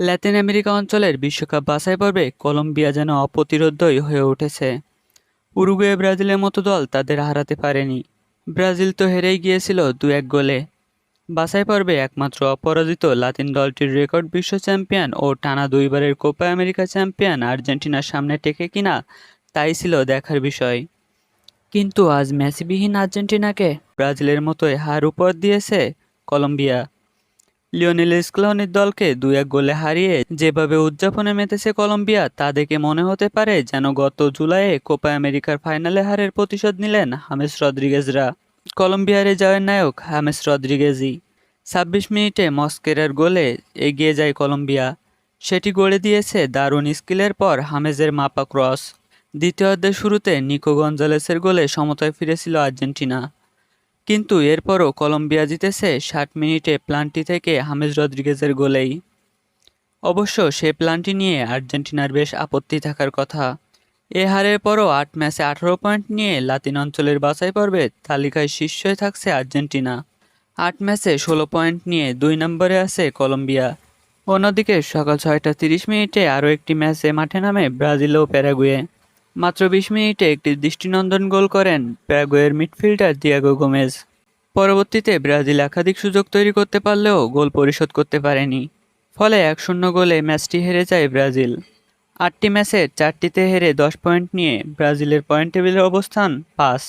Latin America অঞ্চলের বিশ্বকাপ বাছাই পর্বে কলম্বিয়া যেন অপ্রতিরোধ্যই হয়ে উঠেছে। উরুগুয়ে ব্রাজিলের মতো দল তাদের হারাতে পারেনি। ব্রাজিল তো হেরেই গিয়েছিল 2-1 গোলে। বাছাই পর্বে একমাত্র অপরাজিত লাতিন দলটির রেকর্ড বিশ্ব চ্যাম্পিয়ন ও টানা দুইবারের কোপা আমেরিকা চ্যাম্পিয়ন আর্জেন্টিনার সামনে টেকে কিনা তাই ছিল দেখার বিষয়। কিন্তু আজ মেসিবিহীন আর্জেন্টিনাকে ব্রাজিলের মতোই হার উপর দিয়েছে কলম্বিয়া। লিওনেল স্কেলোনির দলকে 2-1 গোলে হারিয়ে যেভাবে উদযাপনে মেতেছে কলম্বিয়া, তা দেখে মনে হতে পারে যেন গত জুলাইয়ে কোপা আমেরিকার ফাইনালে হারের প্রতিশোধ নিলেন হামেস রদ্রিগেজরা। কলম্বিয়ার এই জয়ের নায়ক হামেস রদ্রিগেজই। 26 মিনিটে মস্কেরার গোলে এগিয়ে যায় কলম্বিয়া। সেটি গড়ে দিয়েছে দারুণ স্কিলের পর হামেজের মাপা ক্রস। দ্বিতীয়ার্ধের শুরুতে নিকো গঞ্জালেসের গোলে সমতায় ফিরেছিল আর্জেন্টিনা। কিন্তু এরপরও কলম্বিয়া জিতেছে 60 মিনিটে প্লান্টি থেকে হামেস রদ্রিগেজের গোলেই। অবশ্য সে প্লান্টি নিয়ে আর্জেন্টিনার বেশ আপত্তি থাকার কথা। এ হারের পরও 8 ম্যাচে 18 পয়েন্ট নিয়ে লাতিন অঞ্চলের বাছাই পর্বে তালিকায় শীর্ষে থাকছে আর্জেন্টিনা। 8 ম্যাচে 16 পয়েন্ট নিয়ে 2 নম্বরে আছে কলম্বিয়া। অন্যদিকে সকাল 6টা 30 মিনিটে আরও একটি ম্যাচে মাঠে নামে ব্রাজিল ও প্যারাগুয়ে। মাত্র 20 মিনিটে একটি দৃষ্টিনন্দন গোল করেন প্যারাগুয়ের মিডফিল্ডার দিয়েগো গোমেজ। পরবর্তীতে ব্রাজিল একাধিক সুযোগ তৈরি করতে পারলেও গোল পরিশোধ করতে পারেনি। ফলে 1-0 গোলে ম্যাচটি হেরে যায় ব্রাজিল। 8টি ম্যাচের 4টিতে হেরে 10 পয়েন্ট নিয়ে ব্রাজিলের পয়েন্ট টেবিলের অবস্থান 5।